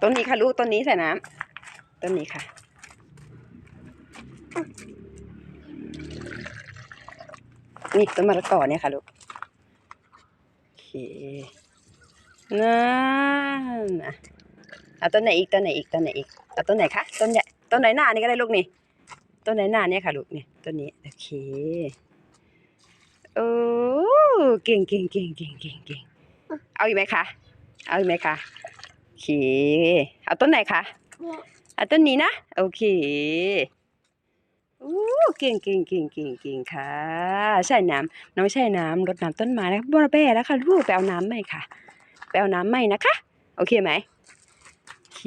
ต้นนี้ค่ะลูกต้นนี้ใส่น้ำต้นนี้ค่ะนี่ต้นมะละกอเนี่ยค่ะลูกโอเคนั่นเอาต้นไหนอีกต้นไหนอีกต้นไหนอีกเอาต้นไหนคะต้นใหญ่ต้นไหนหน้านี่ก็ได้ลูกนี่ต้นไหนหน้าเนี่ยค่ะลูกนี่ต้นนี้โอเคโอ้เก่งเอาอีกไหมคะเอาอีกไหมคะโอเคเอาต้นไหนคะเอาต้นนี้นะโอเคเก่งค่ะใช่น้ำน้องใช่น้ำรดน้ำต้นไม้แล้วบัวแบ่แล้วค่ะลูกไปเอาน้ำใหม่ค่ะไปเอาน้ำใหม่นะคะโอเคไหมโอเค